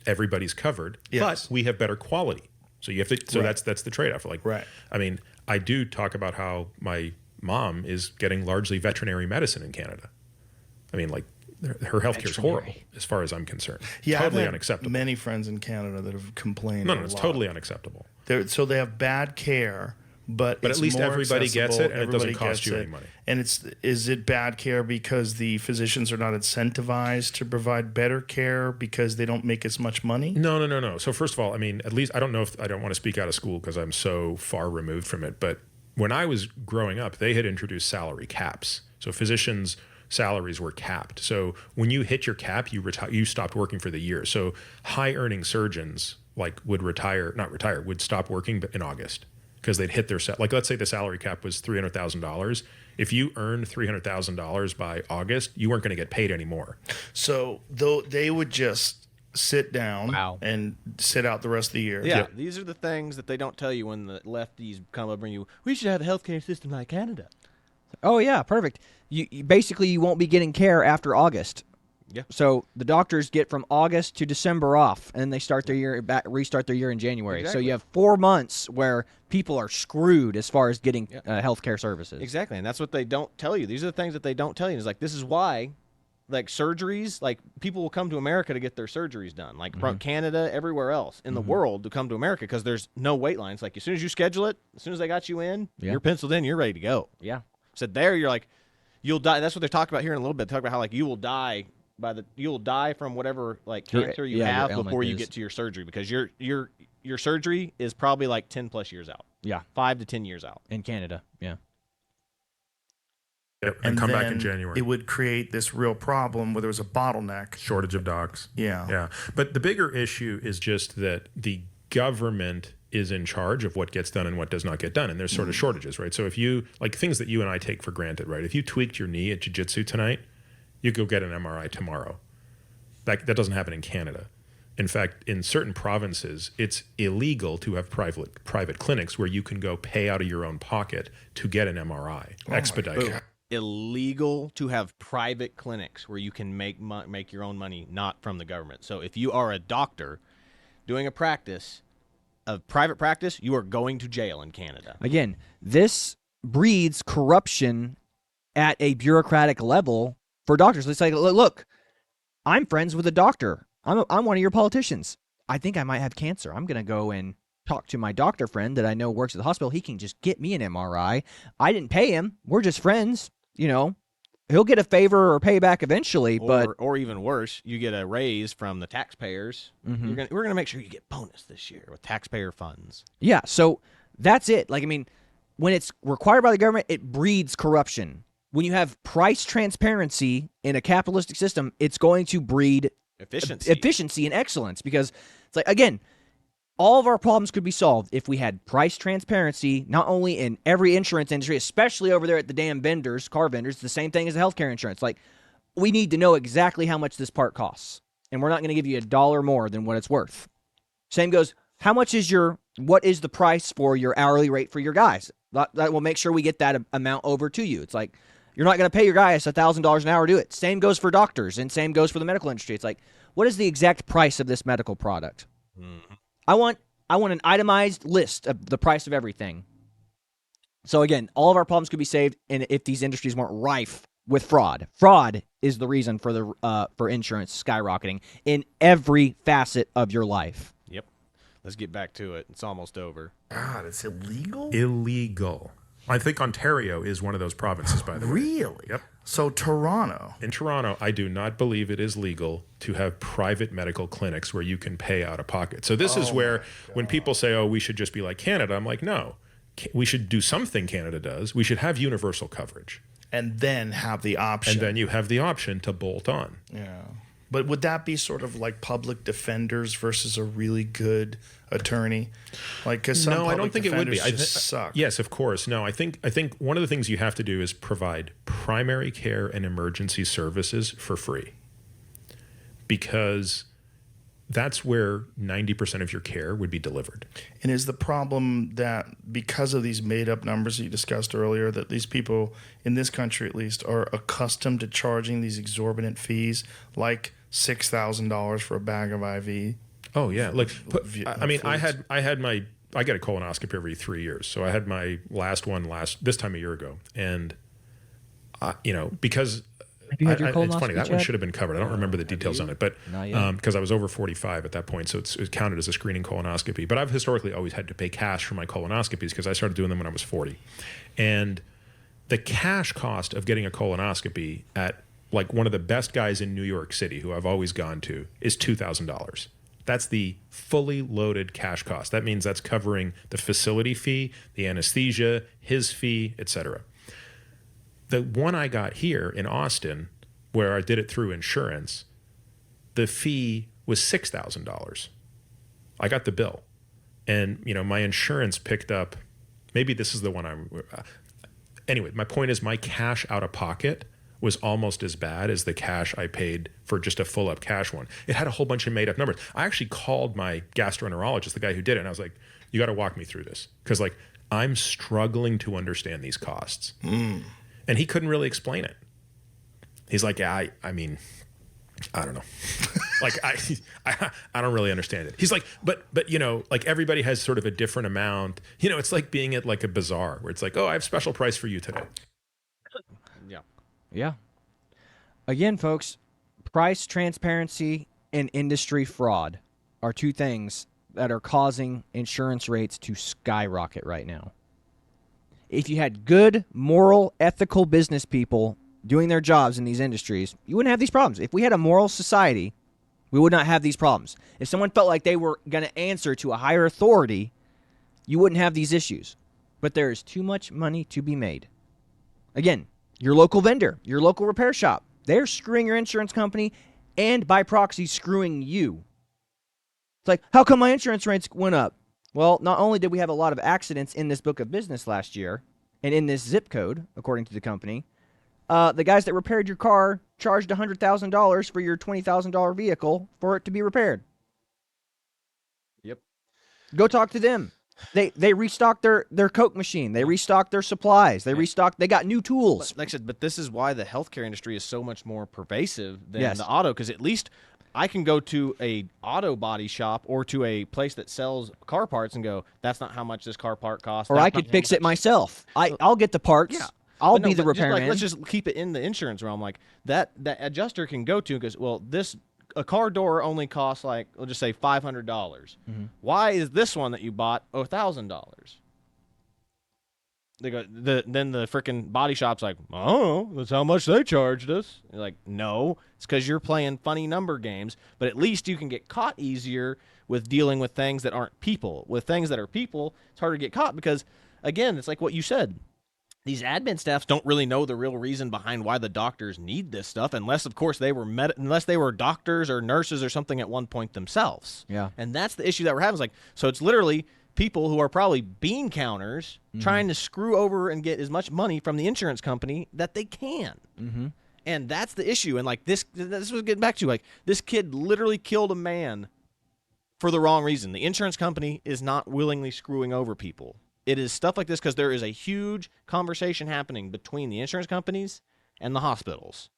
everybody's covered. Yes. But we have better quality. So you have to. So Right. that's the trade-off. Like, Right. I mean, I do talk about how my mom is getting largely veterinary medicine in Canada. I mean, like, her healthcare is horrible as far as I'm concerned. Yeah, Totally I've had unacceptable. many friends in Canada that have complained. No, a it's lot. totally unacceptable. So they have bad care, but But it's at least more everybody gets accessible, it, and it doesn't everybody cost gets you it. any money. And is it bad care because the physicians are not incentivized to provide better care because they don't make as much money? No. So first of all, I mean, at least I don't want to speak out of school because I'm so far removed from it. But when I was growing up, they had introduced salary caps. So physicians' salaries were capped. So when you hit your cap, you stopped working for the year. So high-earning surgeons would stop working in August because they'd hit their like, let's say the salary cap was $300,000. If you earned $300,000 by August, you weren't going to get paid anymore. So though they would just sit down and sit out the rest of the year. Yeah, these are the things that they don't tell you when the lefties come up and you, we should have a healthcare system like Canada. Oh yeah, perfect. You basically you won't be getting care after August. Yeah. So the doctors get from August to December off, and they start their year restart their year in January. Exactly. So you have 4 months where people are screwed as far as getting healthcare services. Exactly, and that's what they don't tell you. These are the things that they don't tell you. It's like, this is why, like, surgeries, like, people will come to America to get their surgeries done, like from Canada, everywhere else in the world to come to America because there's no wait lines. Like, as soon as you schedule it, as soon as they got you in, you're penciled in, you're ready to go. Yeah. So there, you're like, you'll die. That's what they're talking about here in a little bit. They talk about how, like, you will die from whatever, like, cancer you have your before you ailment get to your surgery because your surgery is probably like 10 plus years out. Yeah. 5 to 10 years out. In Canada. Yeah. Yep. And come back in then January. It would create this real problem where there was a bottleneck. Shortage of docs. Yeah. Yeah. But the bigger issue is just that the government is in charge of what gets done and what does not get done. And there's sort of shortages, right? So if you, like, things that you and I take for granted, right? If you tweaked your knee at jiu-jitsu tonight, you go get an MRI tomorrow. That doesn't happen in Canada. In fact, in certain provinces, it's illegal to have private clinics where you can go pay out of your own pocket to get an MRI expedited. Illegal to have private clinics where you can make your own money, not from the government. So if you are a doctor doing a private practice, you are going to jail in Canada. Again, this breeds corruption at a bureaucratic level for doctors. It's like, look, I'm friends with a doctor. I'm one of your politicians. I think I might have cancer. I'm going to go and talk to my doctor friend that I know works at the hospital. He can just get me an MRI. I didn't pay him. We're just friends. You know, he'll get a favor or payback eventually. Or even worse, you get a raise from the taxpayers. Mhm. We're going to make sure you get bonus this year with taxpayer funds. Yeah, so that's it. Like, I mean, when it's required by the government, it breeds corruption. When you have price transparency in a capitalistic system, it's going to breed efficiency and excellence, because it's like, again, all of our problems could be solved if we had price transparency, not only in every insurance industry, especially over there at the damn vendors, car vendors. It's the same thing as the healthcare insurance. Like, we need to know exactly how much this part costs, and we're not going to give you $1 more than what it's worth. Same goes, what is the price for your hourly rate for your guys? That will make sure we get that amount over to you. It's like, you're not going to pay your guys $1,000 an hour to do it. Same goes for doctors, and same goes for the medical industry. It's like, what is the exact price of this medical product? Mm-hmm. I want an itemized list of the price of everything. So again, all of our problems could be saved, and if these industries weren't rife with fraud. Fraud is the reason for insurance skyrocketing in every facet of your life. Yep. Let's get back to it. It's almost over. God, it's illegal? Illegal. I think Ontario is one of those provinces, by the way. Really? Yep. So Toronto. In Toronto, I do not believe it is legal to have private medical clinics where you can pay out of pocket. So this is where when people say, oh, we should just be like Canada, I'm like, no. We should do something Canada does. We should have universal coverage. And then have the option. And then you have the option to bolt on. Yeah. But would that be sort of like public defenders versus a really good attorney? Like, because some no, I don't think it would be. Just suck. Yes, of course. No, I think one of the things you have to do is provide primary care and emergency services for free, because that's where 90% of your care would be delivered. And is the problem that because of these made-up numbers that you discussed earlier, that these people in this country at least are accustomed to charging these exorbitant fees, like $6,000 for a bag of IV? Oh yeah, like I mean, I got a colonoscopy every 3 years, so I had my last one this time a year ago, and because. Have you had your colonoscopy, it's funny, that Chad? one should have been covered. I don't remember the details on it, but because I was over 45 at that point, so it counted as a screening colonoscopy. But I've historically always had to pay cash for my colonoscopies because I started doing them when I was 40. And the cash cost of getting a colonoscopy at like one of the best guys in New York City, who I've always gone to, is $2,000. That's the fully loaded cash cost. That means that's covering the facility fee, the anesthesia, his fee, etc. The one I got here in Austin, where I did it through insurance, the fee was $6,000. I got the bill. And, my insurance picked up, maybe this is the one anyway, my point is my cash out of pocket was almost as bad as the cash I paid for just a full up cash one. It had a whole bunch of made up numbers. I actually called my gastroenterologist, the guy who did it, and I was like, you got to walk me through this. Because I'm struggling to understand these costs. And he couldn't really explain it. He's like, yeah, I mean, I don't know. I don't really understand it. He's like, but everybody has sort of a different amount. It's like being at like a bazaar where it's like, oh, I have special price for you today. Yeah. Again, folks, price transparency and industry fraud are two things that are causing insurance rates to skyrocket right now. If you had good, moral, ethical business people doing their jobs in these industries, you wouldn't have these problems. If we had a moral society, we would not have these problems. If someone felt like they were going to answer to a higher authority, you wouldn't have these issues. But there is too much money to be made. Again, your local vendor, your local repair shop, they're screwing your insurance company and by proxy screwing you. It's like, how come my insurance rates went up? Well, not only did we have a lot of accidents in this book of business last year and in this zip code, according to the company, the guys that repaired your car charged $100,000 for your $20,000 vehicle for it to be repaired. Go talk to them. They restocked their Coke machine. They restocked their supplies. They restocked. They got new tools. Like I said, but this is why the healthcare industry is so much more pervasive than Yes. the auto, because at least I can go to a auto body shop or to a place that sells car parts and go, that's not how much this car part costs. Or That's I not could how fix much- it myself. I'll get the parts. Yeah. I'll But no, be the but just repairman. let's just keep it in the insurance realm. Like that adjuster can go to and goes, well, a car door only costs like, we'll just say $500. Why is this one that you bought $1,000? They go. Then the freaking body shop's like, oh, that's how much they charged us. You're like, no, it's because you're playing funny number games. But at least you can get caught easier with dealing with things that aren't people. With things that are people, it's harder to get caught because, again, it's like what you said. These admin staffs don't really know the real reason behind why the doctors need this stuff, unless, of course, they were doctors or nurses or something at one point themselves. Yeah. And that's the issue that we're having. It's like, so it's literally people who are probably bean counters trying to screw over and get as much money from the insurance company that they can. Mm-hmm. And that's the issue. And like this was getting back to, like, this kid literally killed a man for the wrong reason. The insurance company is not willingly screwing over people. It is stuff like this because there is a huge conversation happening between the insurance companies and the hospitals.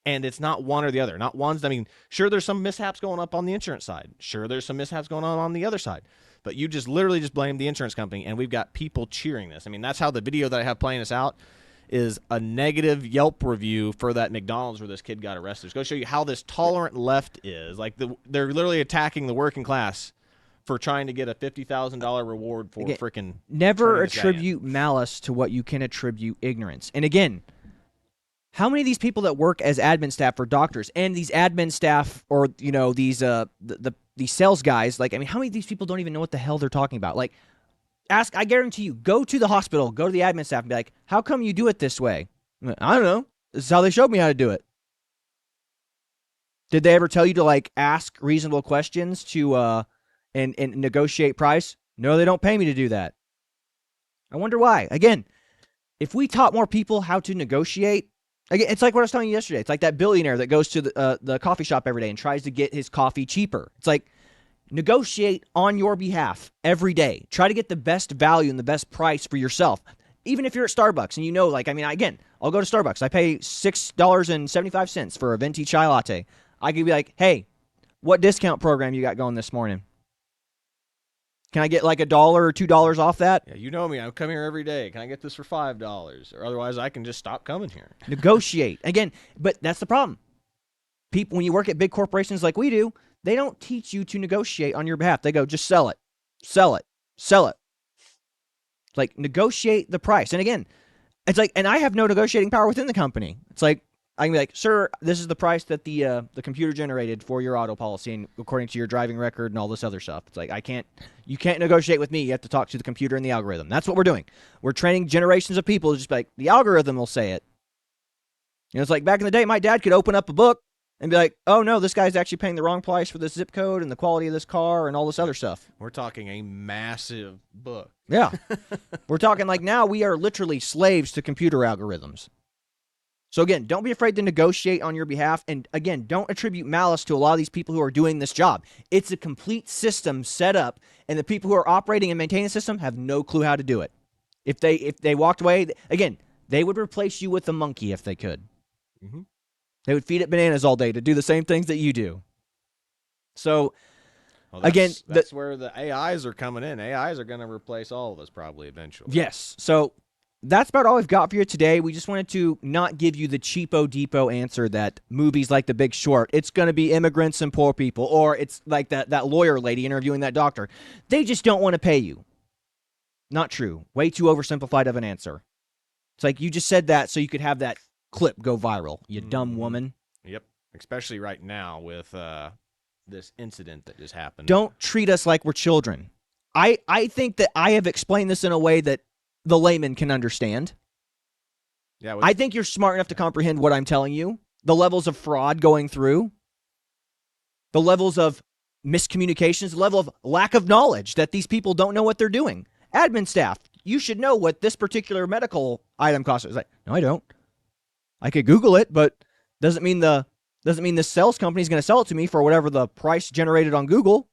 And it's not one or the other. Not one's. I mean, sure, there's some mishaps going up on the insurance side. Sure, there's some mishaps going on the other side. But you just literally just blame the insurance company, and we've got people cheering this. I mean, that's how the video that I have playing us out is a negative Yelp review for that McDonald's where this kid got arrested. It's going to show you how this tolerant left is. Like, they're literally attacking the working class for trying to get a $50,000 reward for freaking Never turning this guy in. attribute malice to what you can attribute ignorance. And again, how many of these people that work as admin staff or doctors and these admin staff or, you know, these these sales guys, like, I mean, how many of these people don't even know what the hell they're talking about? Like, I guarantee you, go to the hospital, go to the admin staff and be like, how come you do it this way? I don't know. This is how they showed me how to do it. Did they ever tell you to, like, ask reasonable questions to and negotiate price? No, they don't pay me to do that. I wonder why. Again, if we taught more people how to negotiate, again, it's like what I was telling you yesterday. It's like that billionaire that goes to the coffee shop every day and tries to get his coffee cheaper. It's like, negotiate on your behalf every day. Try to get the best value and the best price for yourself. Even if you're at Starbucks and you know, like, I mean, again, I'll go to Starbucks. I pay $6.75 for a venti chai latte. I could be like, hey, what discount program you got going this morning? Can I get like $1 or $2 off that? Yeah, you know me. I come here every day. Can I get this for $5? Or otherwise, I can just stop coming here. Negotiate. Again, but that's the problem. People, when you work at big corporations like we do, they don't teach you to negotiate on your behalf. They go, just sell it, sell it, sell it. Like, negotiate the price. And again, it's like, and I have no negotiating power within the company. It's like, I can be like, sir, this is the price that the computer generated for your auto policy and according to your driving record and all this other stuff. It's like, you can't negotiate with me. You have to talk to the computer and the algorithm. That's what we're doing. We're training generations of people to just be like, the algorithm will say it. You know, it's like back in the day, my dad could open up a book and be like, oh, no, this guy's actually paying the wrong price for this zip code and the quality of this car and all this other stuff. We're talking a massive book. Yeah. We're talking like now we are literally slaves to computer algorithms. So again, don't be afraid to negotiate on your behalf. And again, don't attribute malice to a lot of these people who are doing this job. It's a complete system set up, and the people who are operating and maintaining the system have no clue how to do it. If they walked away, again, they would replace you with a monkey if they could. Mm-hmm. They would feed it bananas all day to do the same things that you do. So, that's where the AIs are coming in. AIs are going to replace all of us probably eventually. Yes. So that's about all we've got for you today. We just wanted to not give you the cheapo depot answer that movies like The Big Short, it's going to be immigrants and poor people, or it's like that lawyer lady interviewing that doctor. They just don't want to pay you. Not true. Way too oversimplified of an answer. It's like you just said that so you could have that clip go viral, you dumb woman. Yep. Especially right now with this incident that just happened. Don't treat us like we're children. I think that I have explained this in a way that the layman can understand. Yeah, I think you're smart enough to comprehend what I'm telling you. The levels of fraud going through, the levels of miscommunications, the level of lack of knowledge that these people don't know what they're doing. Admin staff, you should know what this particular medical item costs. It's like, no, I don't. I could Google it, but doesn't mean the sales company is going to sell it to me for whatever the price generated on Google.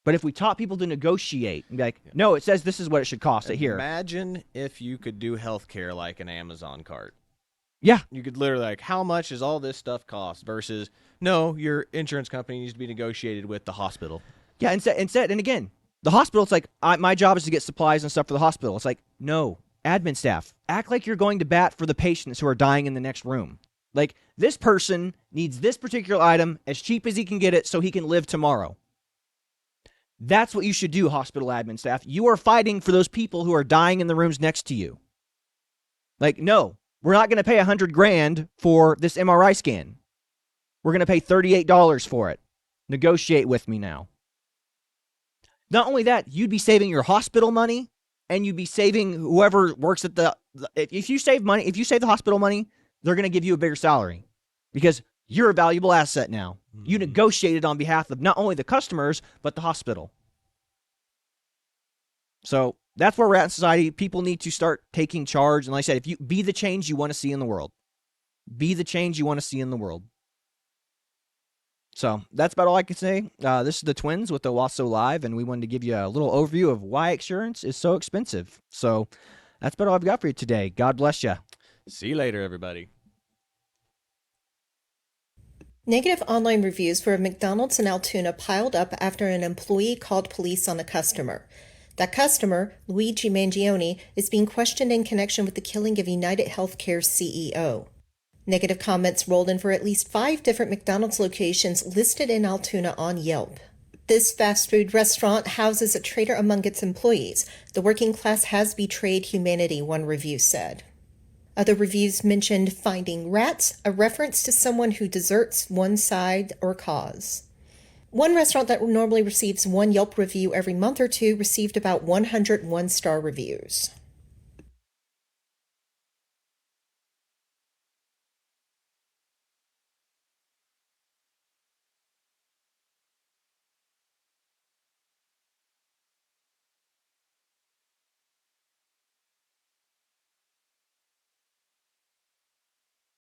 But if we taught people to negotiate and be like, no, it says this is what it should cost. Here. Imagine if you could do healthcare like an Amazon cart. Yeah. You could literally like, how much does all this stuff cost versus, no, your insurance company needs to be negotiated with the hospital. Yeah, and again, the hospital, it's like, my job is to get supplies and stuff for the hospital. It's like, no, admin staff, act like you're going to bat for the patients who are dying in the next room. Like, this person needs this particular item as cheap as he can get it so he can live tomorrow. That's what you should do, hospital admin staff. You are fighting for those people who are dying in the rooms next to you. Like, no, we're not going to pay $100,000 for this MRI scan. We're going to pay $38 for it. Negotiate with me now. Not only that, you'd be saving your hospital money, and you'd be saving whoever works at if you save the hospital money, they're going to give you a bigger salary because you're a valuable asset now. You negotiated on behalf of not only the customers, but the hospital. So that's where we're at in society. People need to start taking charge. And like I said, if you be the change you want to see in the world, be the change you want to see in the world. So that's about all I can say. This is the Twins with Owasso Live, and we wanted to give you a little overview of why insurance is so expensive. So that's about all I've got for you today. God bless you. See you later, everybody. Negative online reviews for a McDonald's in Altoona piled up after an employee called police on a customer. That customer, Luigi Mangione, is being questioned in connection with the killing of United Healthcare's CEO. Negative comments rolled in for at least 5 different McDonald's locations listed in Altoona on Yelp. This fast food restaurant houses a traitor among its employees. The working class has betrayed humanity, one review said. Other reviews mentioned finding rats, a reference to someone who deserts one side or cause. One restaurant that normally receives 1 Yelp review every month or two received about 100 one-star reviews.